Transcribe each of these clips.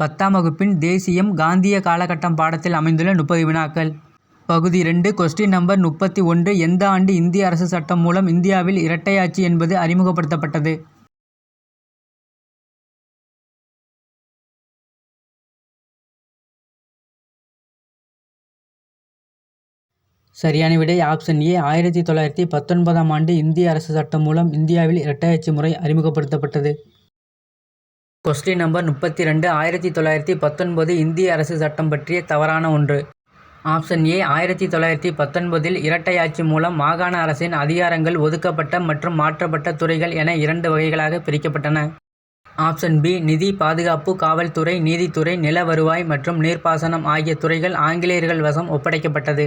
10ஆம் வகுப்பின் தேசியம் காந்திய காலகட்டம் பாடத்தில் அமைந்துள்ள 30 வினாக்கள். பகுதி 2 கொஸ்டின் நம்பர் 31 எந்த ஆண்டு இந்திய அரசு சட்டம் மூலம் இந்தியாவில் இரட்டையாட்சி என்பது அறிமுகப்படுத்தப்பட்டது? சரியான விடை ஆப்ஷன் ஏ 1919ஆம் ஆண்டு இந்திய அரசு சட்டம் மூலம் இந்தியாவில் இரட்டையாட்சி முறை அறிமுகப்படுத்தப்பட்டது. கொஸ்டின் நம்பர் 32 1919 இந்திய அரசு சட்டம் பற்றிய தவறான ஒன்று. ஆப்ஷன் ஏ 1919இல் இரட்டையாட்சி மூலம் மாகாண அரசின் அதிகாரங்கள் ஒதுக்கப்பட்ட மற்றும் மாற்றப்பட்ட துறைகள் என 2 வகைகளாக பிரிக்கப்பட்டன. ஆப்ஷன் பி நிதி, பாதுகாப்பு, காவல்துறை, நீதித்துறை, நில வருவாய் மற்றும் நீர்ப்பாசனம் ஆகிய துறைகள் ஆங்கிலேயர்கள் வசம் ஒப்படைக்கப்பட்டது.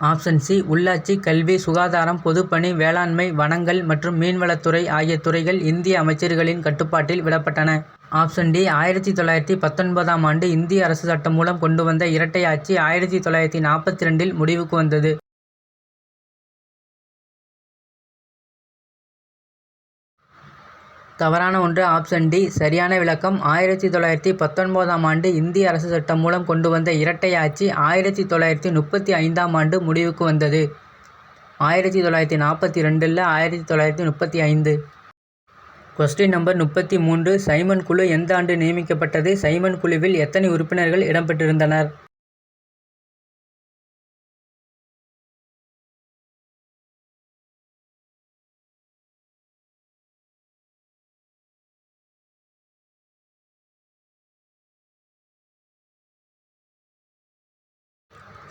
ஆப்ஷன் சி உள்ளாட்சி, கல்வி, சுகாதாரம், பொதுப்பணி, வேளாண்மை, வனங்கள் மற்றும் மீன்வளத்துறை ஆகிய துறைகள் இந்திய அமைச்சர்களின் கட்டுப்பாட்டில் விடப்பட்டன. ஆப்ஷன் டி 1919ஆம் ஆண்டு இந்திய அரசு சட்டம் மூலம் கொண்டு வந்த இரட்டை ஆட்சி 1942இல் முடிவுக்கு வந்தது. தவறான ஒன்று ஆப்ஷன் டி. சரியான விளக்கம் 1919ஆம் ஆண்டு இந்திய அரசு சட்டம் மூலம் கொண்டு வந்த இரட்டை ஆட்சி 1935ஆம் ஆண்டு முடிவுக்கு வந்தது. 1942 இல்ல 1935. கொஸ்டின் நம்பர் 33 சைமன் குழு எந்த ஆண்டு நியமிக்கப்பட்டது? சைமன் குழுவில் எத்தனை உறுப்பினர்கள் இடம்பெற்றிருந்தனர்?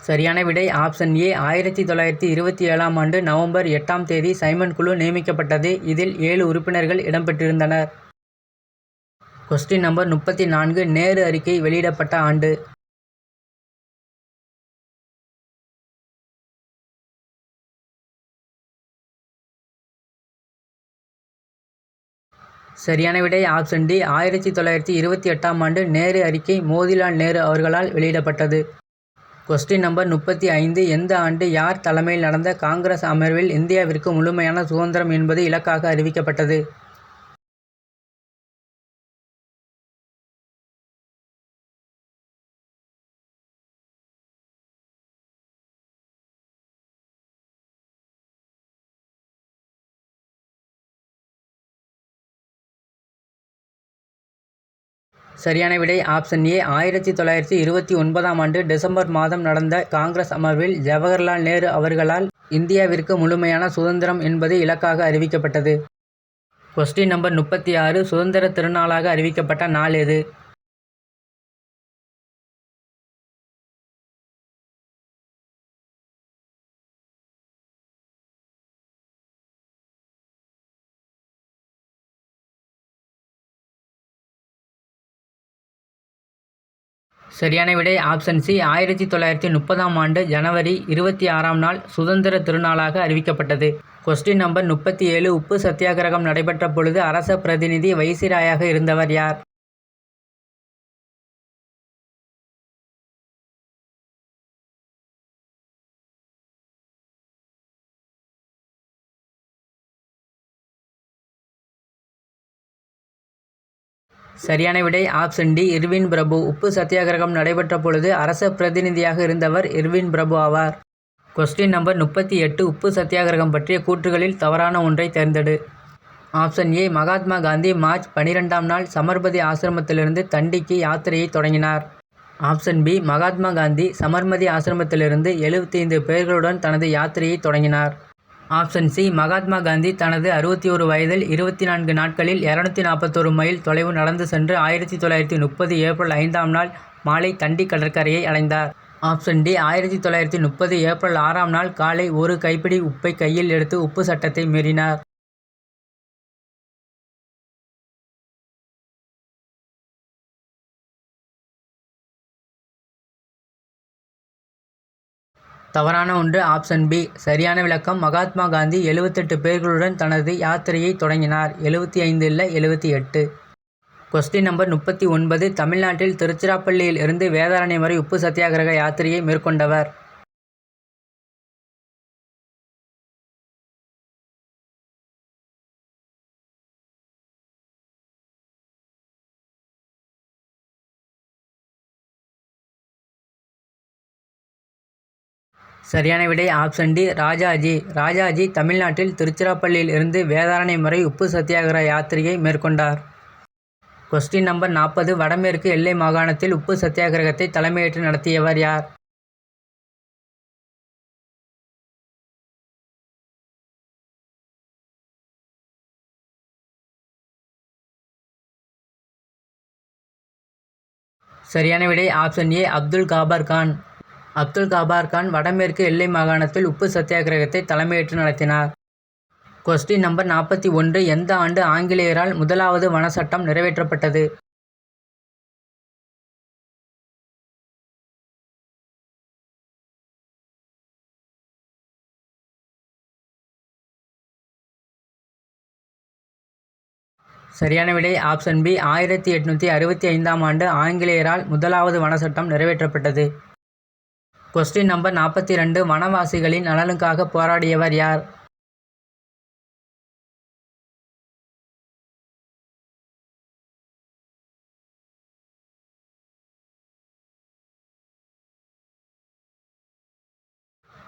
சரியான விடை ஆப்ஷன் ஏ 1927ஆம் ஆண்டு நவம்பர் 8ஆம் தேதி சைமன் குழு நியமிக்கப்பட்டது. இதில் 7 உறுப்பினர்கள் இடம்பெற்றிருந்தனர். கொஸ்டின் நம்பர் 34 நேரு அறிக்கை வெளியிடப்பட்ட ஆண்டு. சரியான விடை ஆப்ஷன் டி 1928ஆம் ஆண்டு நேரு அறிக்கை மோதிலால் நேரு அவர்களால் வெளியிடப்பட்டது. கொஸ்டின் நம்பர் 35 எந்த ஆண்டு யார் தலைமையில் நடந்த காங்கிரஸ் அமர்வில் இந்தியாவிற்கு முழுமையான சுதந்திரம் என்பது இலக்காக அறிவிக்கப்பட்டது? சரியான விடை ஆப்ஷன் ஏ 1929ஆம் ஆண்டு டிசம்பர் மாதம் நடந்த காங்கிரஸ் அமர்வில் ஜவஹர்லால் நேரு அவர்களால் இந்தியாவிற்கு முழுமையான சுதந்திரம் என்பது இலக்காக அறிவிக்கப்பட்டது. கொஸ்டின் நம்பர் 36 சுதந்திர திருநாளாக அறிவிக்கப்பட்ட நாள் எது? சரியான விடை ஆப்ஷன் சி 1930ஆம் ஆண்டு ஜனவரி 26ஆம் நாள் சுதந்திர திருநாளாக அறிவிக்கப்பட்டது. கொஸ்டின் நம்பர் 37 உப்பு சத்தியாகிரகம் நடைபெற்ற பொழுது அரச பிரதிநிதி வைசிராயாக இருந்தவர் யார்? சரியான விடை ஆப்ஷன் டி இர்வின் பிரபு. உப்பு சத்தியாகிரகம் நடைபெற்ற பொழுது அரச பிரதிநிதியாக இருந்தவர் இர்வின் பிரபு ஆவார். கொஸ்டின் நம்பர் 38 உப்பு சத்தியாகிரகம் பற்றிய கூற்றுகளில் தவறான ஒன்றை தேர்ந்தெடு. Option A Mahatma Gandhi March 12ஆம் நாள் சமர்பதி ஆசிரமத்திலிருந்து தண்டிக்கு யாத்திரையை தொடங்கினார். ஆப்ஷன் பி மகாத்மா காந்தி சமர்மதி ஆசிரமத்திலிருந்து 75 பேர்களுடன் தனது யாத்திரையை தொடங்கினார். ஆப்ஷன் சி மகாத்மா காந்தி தனது 61 வயதில் 24 நாட்களில் 241 மைல் தொலைவு நடந்து சென்று 1930 ஏப்ரல் 5ஆம் நாள் மாலை தண்டி கடற்கரையை அடைந்தார். ஆப்ஷன் டி 1930 ஏப்ரல் 6ஆம் நாள் காலை ஒரு கைப்பிடி உப்பை கையில் எடுத்து உப்பு சட்டத்தை மீறினார். தவறான ஒன்று ஆப்ஷன் பி. சரியான விளக்கம் மகாத்மா காந்தி 78 பேர்களுடன் தனது யாத்திரையை தொடங்கினார். 75 இல்ல 78. கொஸ்டின் நம்பர் 39 தமிழ்நாட்டில் திருச்சிராப்பள்ளியில் இருந்து வேதாரண்யம் வரை உப்பு சத்தியாகிரக யாத்திரையை மேற்கொண்டவர்? சரியான விடை ஆப்ஷன் டி ராஜாஜி. ராஜாஜி தமிழ்நாட்டில் திருச்சிராப்பள்ளியில் இருந்து வேதாரண்யம் வரை உப்பு சத்தியாகிரக யாத்திரையை மேற்கொண்டார். கொஸ்டின் நம்பர் 40 வடமேற்கு எல்லை மாகாணத்தில் உப்பு சத்தியாகிரகத்தை தலைமையேற்று நடத்தியவர் யார்? சரியான விடை ஆப்ஷன் ஏ அப்துல் காபர் கான். அப்துல் காபர் கான் வடமேற்கு எல்லை மாகாணத்தில் உப்பு சத்தியாகிரகத்தை தலைமையேற்று நடத்தினார். கொஸ்டின் நம்பர் 41 எந்த ஆண்டு ஆங்கிலேயரால் முதலாவது வன சட்டம் நிறைவேற்றப்பட்டது? சரியான விடை ஆப்ஷன் பி 1865ஆம் ஆண்டு ஆங்கிலேயரால் முதலாவது வன சட்டம் நிறைவேற்றப்பட்டது. கொஸ்டின் நம்பர் 42 வனவாசிகளின் நலனுக்காக போராடியவர் யார்?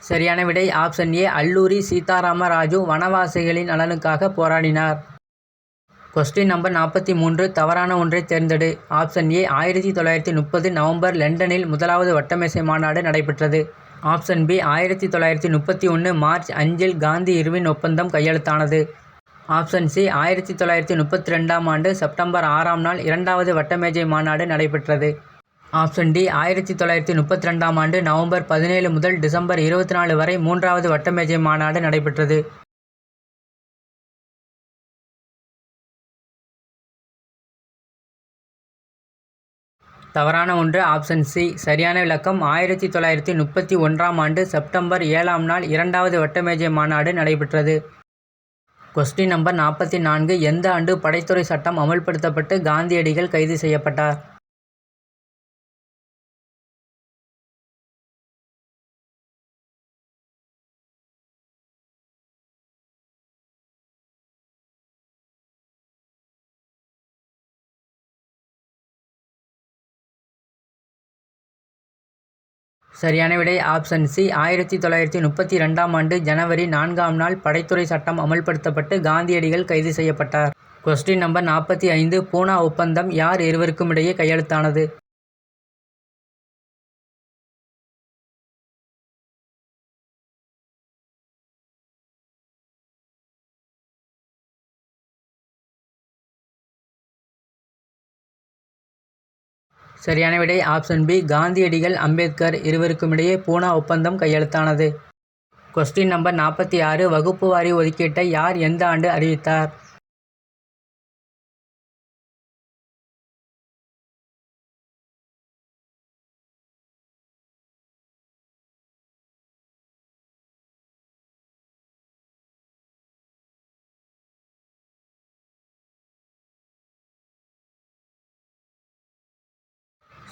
சரியான விடை ஆப்ஷன் ஏ அல்லூரி சீதாராம ராஜு வனவாசிகளின் நலனுக்காக போராடினார். கொஸ்டின் நம்பர் 43 தவறான ஒன்றை தேர்ந்தெடு. ஆப்ஷன் ஏ 1930 நவம்பர் லண்டனில் முதலாவது வட்டமேசை மாநாடு நடைபெற்றது. ஆப்ஷன் பி 1931 மார்ச் 5இல் காந்தி இர்வின் ஒப்பந்தம் கையெழுத்தானது. ஆப்ஷன் சி 1932ஆம் ஆண்டு செப்டம்பர் 6ஆம் நாள் இரண்டாவது வட்டமேஜை மாநாடு நடைபெற்றது. ஆப்ஷன் டி 1932ஆம் ஆண்டு நவம்பர் 17 முதல் டிசம்பர் 24 வரை மூன்றாவது வட்டமேஜை மாநாடு நடைபெற்றது. தவறான ஒன்று ஆப்ஷன் சி. சரியான விளக்கம் 1931ஆம் ஆண்டு செப்டம்பர் 7ஆம் நாள் இரண்டாவது வட்டமேஜை மாநாடு நடைபெற்றது. கொஸ்டின் நம்பர் 44 எந்த ஆண்டு படைத்துறை சட்டம் அமல்படுத்தப்பட்டு காந்தியடிகள் கைது செய்யப்பட்டார்? சரியான விடை ஆப்ஷன் சி 1932ஆம் ஆண்டு ஜனவரி 4ஆம் நாள் படைத்துறை சட்டம் அமல்படுத்தப்பட்டு காந்தியடிகள் கைது செய்யப்பட்டார். கொஸ்டின் நம்பர் 45 பூனா ஒப்பந்தம் யார் இருவருக்கும் இடையே கையெழுத்தானது? சரியான விடை ஆப்ஷன் பி காந்தியடிகள் அம்பேத்கர் இருவருக்குமிடையே பூனா ஒப்பந்தம் கையெழுத்தானது. கொஸ்டின் நம்பர் 46 வகுப்பு வாரி ஒதுக்கீட்டை யார் எந்த ஆண்டு அறிவித்தார்?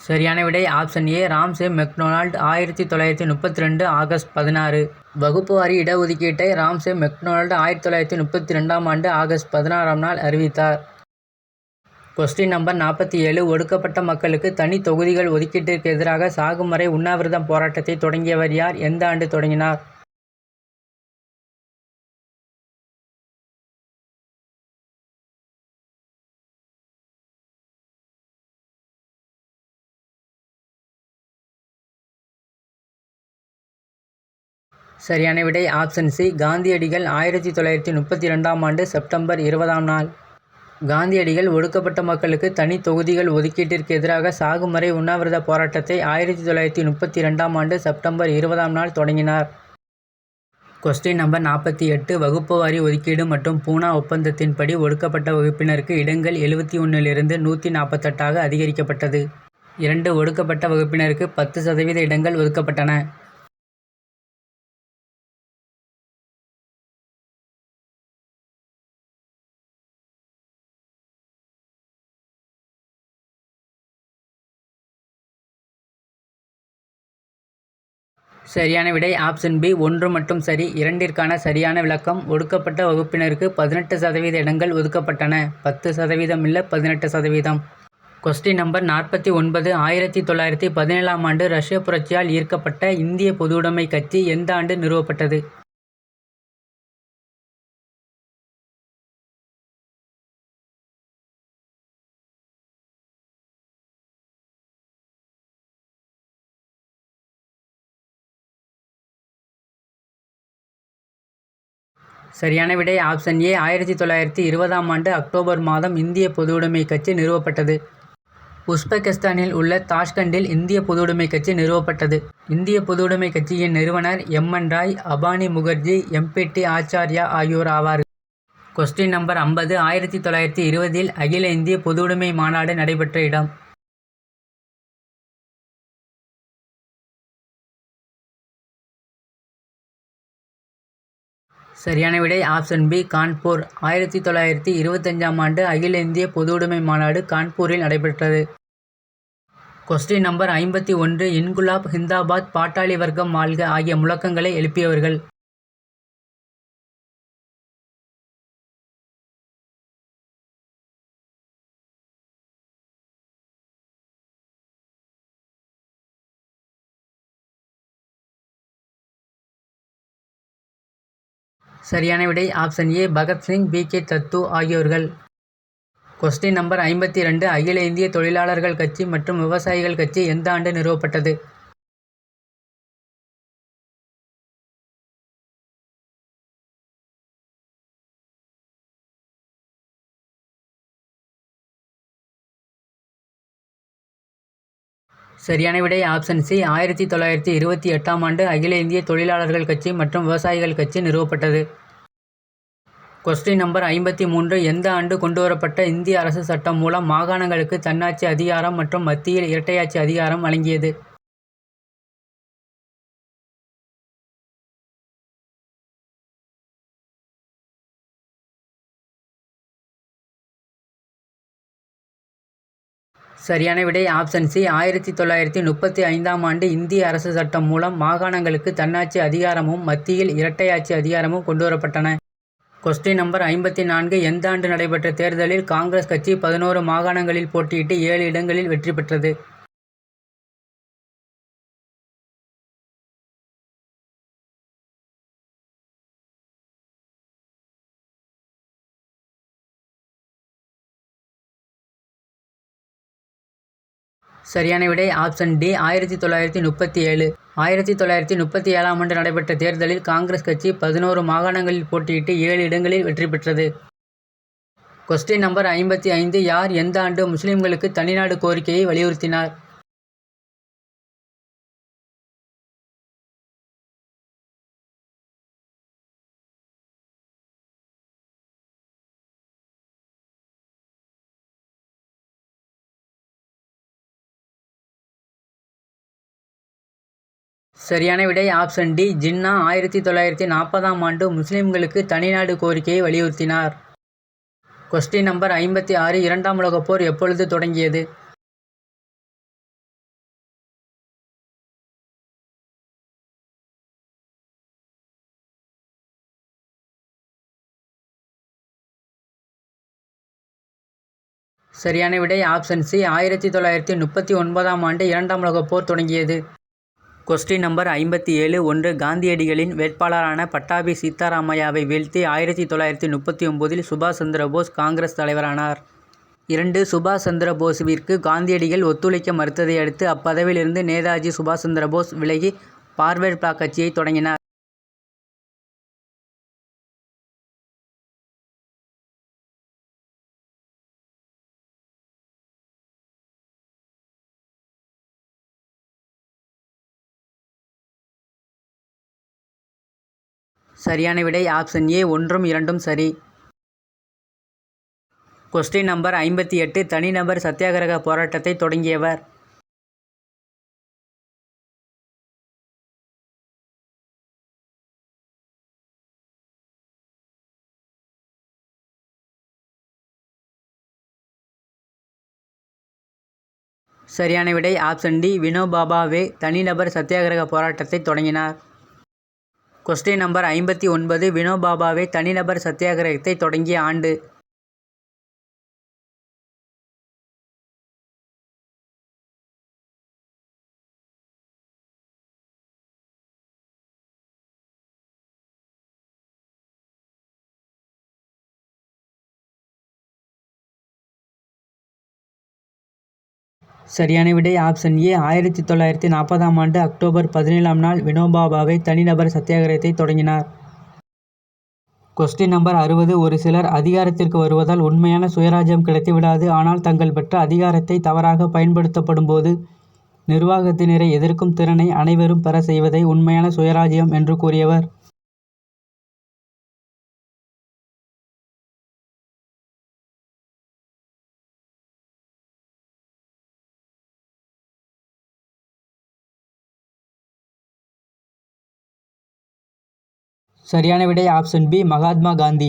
சரியான விடை option A Ramsay MacDonald 1932 August 16. வகுப்பு வாரி இடஒதுக்கீட்டை ராம்சே மெக்டொனால்ட் 1932ஆம் ஆண்டு ஆகஸ்ட் 16ஆம் நாள் அறிவித்தார். கொஸ்டின் நம்பர் 47 ஒடுக்கப்பட்ட மக்களுக்கு தனி தொகுதிகள் ஒதுக்கீட்டிற்கு எதிராக சாகும் வரை உண்ணாவிரதம் போராட்டத்தை தொடங்கியவர் யார் எந்த ஆண்டு தொடங்கினார்? சரியான விடை ஆப்ஷன் சி காந்தியடிகள் 1932ஆம் ஆண்டு செப்டம்பர் 20ஆம் நாள். காந்தியடிகள் ஒடுக்கப்பட்ட மக்களுக்கு தனி தொகுதிகள் ஒதுக்கீட்டிற்கு எதிராக சாகும் வரை உண்ணாவிரத போராட்டத்தை 1932ஆம் ஆண்டு செப்டம்பர் 20ஆம் நாள் தொடங்கினார். கொஸ்டின் நம்பர் 48 வகுப்பு வாரி ஒதுக்கீடு மற்றும் பூனா ஒப்பந்தத்தின்படி ஒடுக்கப்பட்ட வகுப்பினருக்கு இடங்கள் 71லிருந்து 148ஆக அதிகரிக்கப்பட்டது. 2 ஒடுக்கப்பட்ட வகுப்பினருக்கு 10% இடங்கள் ஒதுக்கப்பட்டன. சரியான விடை ஆப்ஷன் பி 1 மட்டும் சரி. 2ற்கான சரியான விளக்கம் ஒடுக்கப்பட்ட வகுப்பினருக்கு 18% இடங்கள் ஒதுக்கப்பட்டன. 10% இல்ல 18%. கொஸ்டின் நம்பர் 49 1917ஆம் ஆண்டு ரஷ்ய புரட்சியால் ஈர்க்கப்பட்ட இந்திய பொதுவுடைமை கட்சி எந்த ஆண்டு நிறுவப்பட்டது? சரியான விடை ஆப்ஷன் ஏ 1920ஆம் ஆண்டு அக்டோபர் மாதம் இந்திய பொதுவுடைமை கட்சி நிறுவப்பட்டது. உஸ்பெகிஸ்தானில் உள்ள தாஷ்கண்டில் இந்திய பொதுவுடைமை கட்சி நிறுவப்பட்டது. இந்திய பொதுவுடைமை கட்சியின் நிறுவனர் எம்.என். ராய், அபானி முகர்ஜி, எம்.பி.டி. ஆச்சார்யா ஆகியோர் ஆவார். கொஸ்டின் நம்பர் 50 1920இல் அகில இந்திய பொதுவுடைமை மாநாடு நடைபெற்ற இடம்? சரியான விடை ஆப்ஷன் பி கான்பூர். 1925ஆம் ஆண்டு அகில இந்திய பொதுவுடைமை மாநாடு கான்பூரில் நடைபெற்றது. கொஸ்டின் நம்பர் 51 இன்குலாப் ஹிந்தாபாத், பாட்டாளி வர்க்கம் வாழ்க ஆகிய முழக்கங்களை எழுப்பியவர்கள்? சரியான விடை ஆப்ஷன் ஏ பகத்சிங், பி.கே. தத்து ஆகியோர்கள். கொஸ்டின் நம்பர் 52 அகில இந்திய தொழிலாளர்கள் கட்சி மற்றும் விவசாயிகள் கட்சி எந்த ஆண்டு நிறுவப்பட்டது? சரியான விடை ஆப்ஷன் சி 1928ஆம் ஆண்டு அகில இந்திய தொழிலாளர்கள் கட்சி மற்றும் விவசாயிகள் கட்சி நிறுவப்பட்டது. கொஸ்டின் நம்பர் 53 எந்த ஆண்டு கொண்டுவரப்பட்ட இந்திய அரசு சட்டம் மூலம் மாகாணங்களுக்கு தன்னாட்சி அதிகாரம் மற்றும் மத்தியில் இரட்டையாட்சி அதிகாரம் வழங்கியது? சரியான விடை ஆப்ஷன் சி 1935ஆம் ஆண்டு இந்திய அரசு சட்டம் மூலம் மாகாணங்களுக்கு தன்னாட்சி அதிகாரமும் மத்தியில் இரட்டையாட்சி அதிகாரமும் கொண்டுவரப்பட்டன. கொஸ்டின் நம்பர் 54 எந்த ஆண்டு நடைபெற்ற தேர்தலில் காங்கிரஸ் கட்சி 11 மாகாணங்களில் போட்டியிட்டு 7 இடங்களில் வெற்றி பெற்றது? சரியான விடை ஆப்ஷன் டி 1937. 1937ஆம் ஆண்டு நடைபெற்ற தேர்தலில் காங்கிரஸ் கட்சி 11 மாகாணங்களில் போட்டியிட்டு 7 இடங்களில் வெற்றி பெற்றது. கொஸ்டின் நம்பர் 55 யார் எந்த ஆண்டு முஸ்லிம்களுக்கு தனிநாடு கோரிக்கையை வலியுறுத்தினார்? சரியான விடை ஆப்ஷன் டி ஜின்னா 1940ஆம் ஆண்டு முஸ்லிம்களுக்கு தனிநாடு கோரிக்கையை வலியுறுத்தினார். கொஸ்டின் நம்பர் 56 இரண்டாம் உலகப் போர் எப்பொழுது தொடங்கியது? சரியான விடை ஆப்ஷன் சி 1939ஆம் ஆண்டு இரண்டாம் உலகப் போர் தொடங்கியது. கொஸ்டின் நம்பர் 57 1 காந்தியடிகளின் வேட்பாளரான பட்டாபி சீத்தாராமையாவை வீழ்த்தி 1939இல் சுபாஷ் சந்திர போஸ் காங்கிரஸ் தலைவரானார். 2 சுபாஷ் சந்திர போஸிற்கு காந்தியடிகள் ஒத்துழைக்க மறுத்ததை அடுத்து அப்பதவியிலிருந்து நேதாஜி சுபாஷ் சந்திர போஸ் விலகி பார்வர்ட் பிளாக் கட்சியை தொடங்கினார். சரியான விடை ஆப்ஷன் ஏ 1ம் 2ம் சரி. கொஸ்டின் நம்பர் 58 தனிநபர் சத்தியாகிரக போராட்டத்தை தொடங்கியவர்? சரியான விடை ஆப்ஷன் டி வினோபா பாவே தனிநபர் சத்தியாகிரக போராட்டத்தை தொடங்கினார். கொஸ்டின் நம்பர் 59 வினோபா பாவே தனிநபர் சத்தியாகிரகத்தை தொடங்கிய ஆண்டு? சரியான விடை ஆப்ஷன் ஏ 1940ஆம் ஆண்டு அக்டோபர் 17ஆம் நாள் வினோபா பாவே தனிநபர் சத்தியாகிரகத்தை தொடங்கினார். Question number 60. ஒரு சிலர் அதிகாரத்திற்கு வருவதால் உண்மையான சுயராஜ்யம் கிடைத்துவிடாது. ஆனால் தங்கள் பெற்ற அதிகாரத்தை தவறாக பயன்படுத்தப்படும் போது நிர்வாகத்தினரை எதிர்க்கும் திறனை அனைவரும் பெற செய்வதை உண்மையான சுயராஜ்யம் என்று கூறியவர்? சரியான விடை ஆப்ஷன் பி மகாத்மா காந்தி.